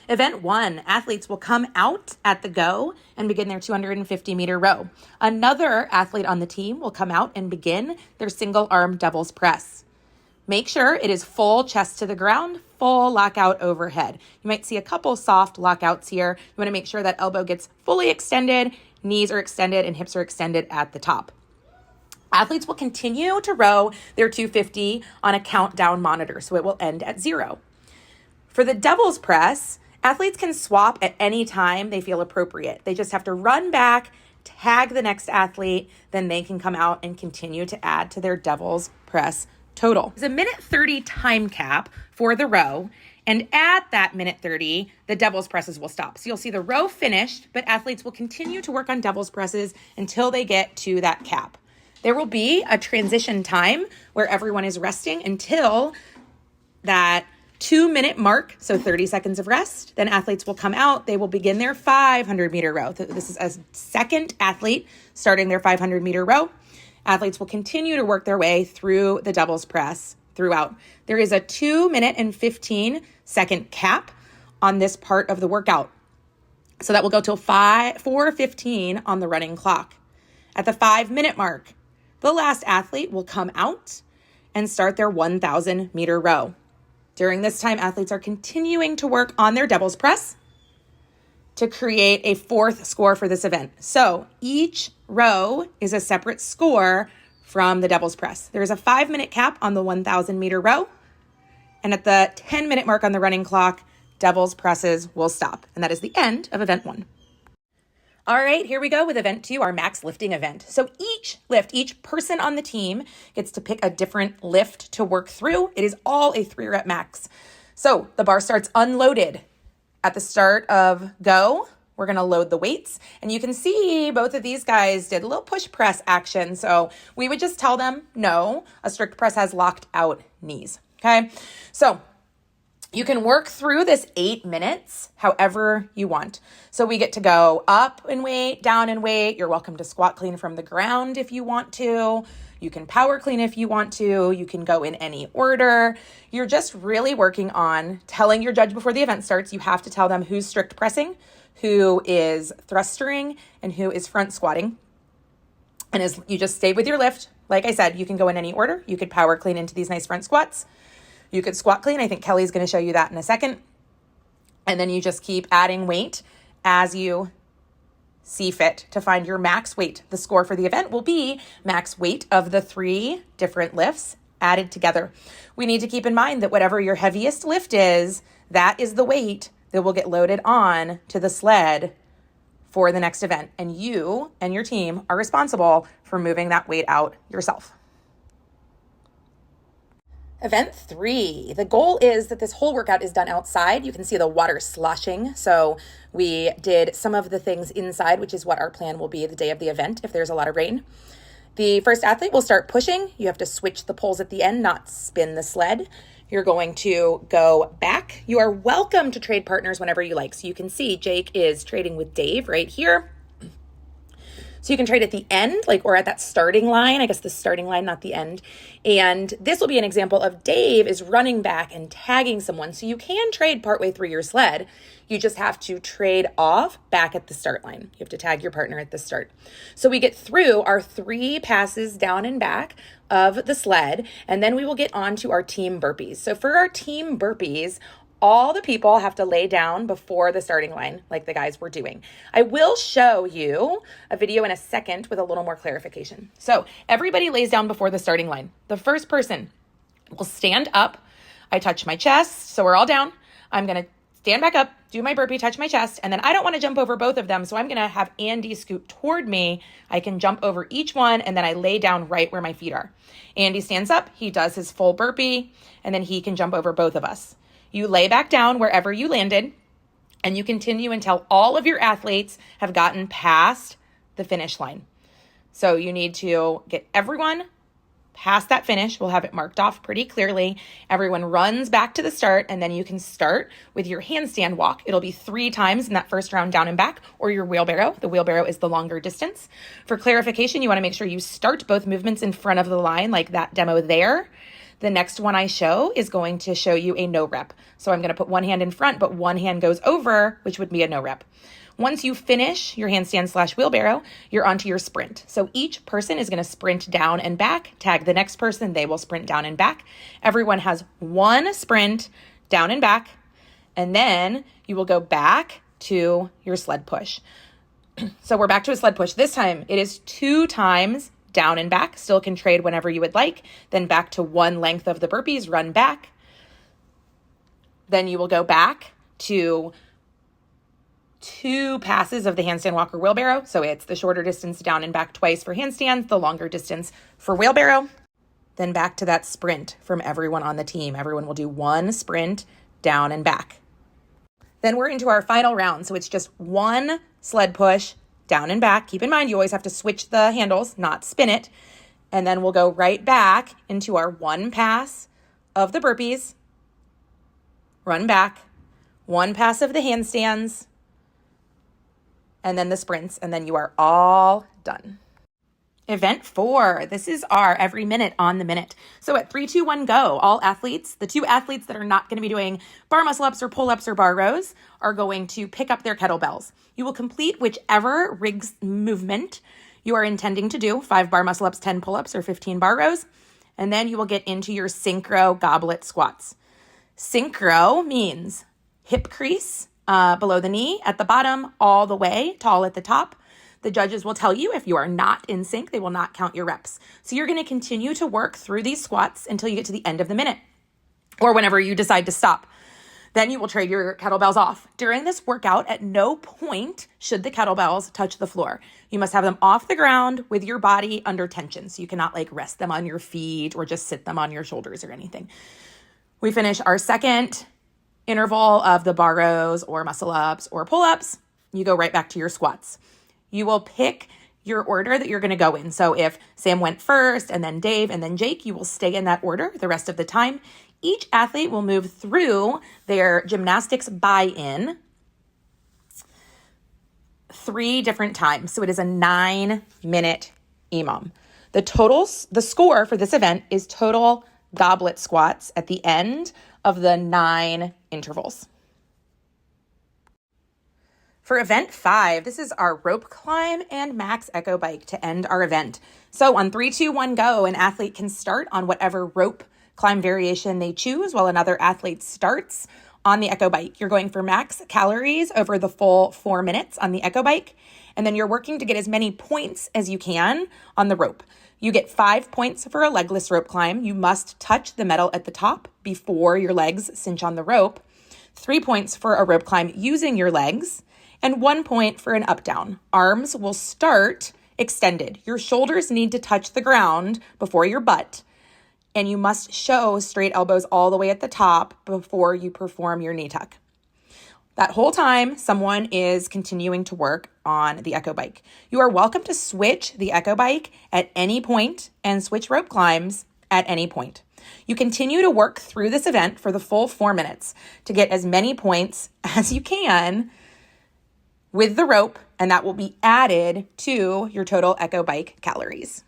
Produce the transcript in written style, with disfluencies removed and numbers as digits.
Event 1, athletes will come out at the go and begin their 250-meter row. Another athlete on the team will come out and begin their single arm devil's press. Make sure it is full chest to the ground, full lockout overhead. You might see a couple soft lockouts here. You want to make sure that elbow gets fully extended, knees are extended, and hips are extended at the top. Athletes will continue to row their 250 on a countdown monitor, so it will end at 0. For the devil's press, athletes can swap at any time they feel appropriate. They just have to run back, tag the next athlete, then they can come out and continue to add to their devil's press total. There's a minute 30 time cap for the row, and at that minute 30, the devil's presses will stop. So you'll see the row finished, but athletes will continue to work on devil's presses until they get to that cap. There will be a transition time where everyone is resting until that 2-minute mark, so 30 seconds of rest. Then athletes will come out. They will begin their 500-meter row. This is a second athlete starting their 500-meter row. Athletes will continue to work their way through the devil's press throughout. There is a 2-minute and 15-second cap on this part of the workout. So that will go till 4:15 on the running clock. At the 5-minute mark, the last athlete will come out and start their 1,000-meter row. During this time, athletes are continuing to work on their devil's press to create a fourth score for this event. So each row is a separate score from the devil's press. There is a 5-minute cap on the 1,000-meter row. And at the 10-minute mark on the running clock, devil's presses will stop. And that is the end of event 1. All right, here we go with event 2, our max lifting event. So each person on the team gets to pick a different lift to work through. It is all a 3-rep max. So the bar starts unloaded. At the start of go, we're going to load the weights. And you can see both of these guys did a little push press action. So we would just tell them, no, a strict press has locked out knees. Okay, so you can work through this 8 minutes however you want. So we get to go up in weight, down in weight. You're welcome to squat clean from the ground if you want to. You can power clean if you want to. You can go in any order. You're just really working on telling your judge before the event starts. You have to tell them who's strict pressing, who is thrustering, and who is front squatting. And as you just stay with your lift, like I said, you can go in any order. You could power clean into these nice front squats. You could squat clean. I think Kelly's going to show you that in a second. And then you just keep adding weight as you see fit to find your max weight. The score for the event will be max weight of the 3 different lifts added together. We need to keep in mind that whatever your heaviest lift is, that is the weight that will get loaded on to the sled for the next event. And you and your team are responsible for moving that weight out yourself. Event 3, the goal is that this whole workout is done outside. You can see the water sloshing. So we did some of the things inside, which is what our plan will be the day of the event if there's a lot of rain. The first athlete will start pushing. You have to switch the poles at the end, not spin the sled. You're going to go back. You are welcome to trade partners whenever you like. So you can see Jake is trading with Dave right here. So you can trade at the end, or at that starting line, I guess the starting line, not the end. And this will be an example of Dave is running back and tagging someone. So you can trade partway through your sled. You just have to trade off back at the start line. You have to tag your partner at the start. So we get through our 3 passes down and back of the sled, and then we will get on to our team burpees. So for our team burpees, all the people have to lay down before the starting line, like the guys were doing. I will show you a video in a second with a little more clarification. So everybody lays down before the starting line. The first person will stand up. I touch my chest, so we're all down. I'm going to stand back up, do my burpee, touch my chest, and then I don't want to jump over both of them, so I'm going to have Andy scoot toward me. I can jump over each one, and then I lay down right where my feet are. Andy stands up, he does his full burpee, and then he can jump over both of us. You lay back down wherever you landed, and you continue until all of your athletes have gotten past the finish line. So you need to get everyone past that finish. We'll have it marked off pretty clearly. Everyone runs back to the start, and then you can start with your handstand walk. It'll be 3 times in that first round down and back, or your wheelbarrow. The wheelbarrow is the longer distance. For clarification, you want to make sure you start both movements in front of the line, like that demo there. The next one I show is going to show you a no rep. So I'm going to put one hand in front, but one hand goes over, which would be a no rep. Once you finish your handstand/wheelbarrow, you're onto your sprint. So each person is going to sprint down and back, tag the next person, they will sprint down and back. Everyone has one sprint down and back, and then you will go back to your sled push. So we're back to a sled push. This time it is 2 times down and back. Still can trade whenever you would like. Then back to one length of the burpees, run back. Then you will go back to 2 passes of the handstand walker wheelbarrow. So it's the shorter distance down and back twice for handstands, the longer distance for wheelbarrow. Then back to that sprint from everyone on the team. Everyone will do one sprint down and back. Then we're into our final round. So it's just one sled push down and back. Keep in mind, you always have to switch the handles, not spin it. And then we'll go right back into our one pass of the burpees, run back, one pass of the handstands, and then the sprints, and then you are all done. Event 4, this is our every minute on the minute. So at 3, 2, 1, go, all athletes, the 2 athletes that are not going to be doing bar muscle ups or pull ups or bar rows are going to pick up their kettlebells. You will complete whichever rigs movement you are intending to do, 5 bar muscle ups, 10 pull ups, or 15 bar rows. And then you will get into your synchro goblet squats. Synchro means hip crease below the knee at the bottom, all the way, tall at the top. The judges will tell you if you are not in sync, they will not count your reps. So you're going to continue to work through these squats until you get to the end of the minute or whenever you decide to stop. Then you will trade your kettlebells off. During this workout, at no point should the kettlebells touch the floor. You must have them off the ground with your body under tension. So you cannot rest them on your feet or just sit them on your shoulders or anything. We finish our second interval of the bar rows or muscle ups or pull ups. You go right back to your squats. You will pick your order that you're going to go in. So if Sam went first and then Dave and then Jake, you will stay in that order the rest of the time. Each athlete will move through their gymnastics buy-in 3 different times. So it is a 9-minute EMOM. The score for this event is total goblet squats at the end of the 9 intervals. For event 5, this is our rope climb and max echo bike to end our event. So on 3, 2, 1, go, an athlete can start on whatever rope climb variation they choose while another athlete starts on the echo bike. You're going for max calories over the full 4 minutes on the echo bike, and then you're working to get as many points as you can on the rope. You get 5 points for a legless rope climb. You must touch the metal at the top before your legs cinch on the rope. 3 points for a rope climb using your legs, and 1 point for an up-down. Arms will start extended. Your shoulders need to touch the ground before your butt, and you must show straight elbows all the way at the top before you perform your knee tuck. That whole time, someone is continuing to work on the echo bike. You are welcome to switch the echo bike at any point and switch rope climbs at any point. You continue to work through this event for the full 4 minutes to get as many points as you can with the rope, and that will be added to your total echo bike calories.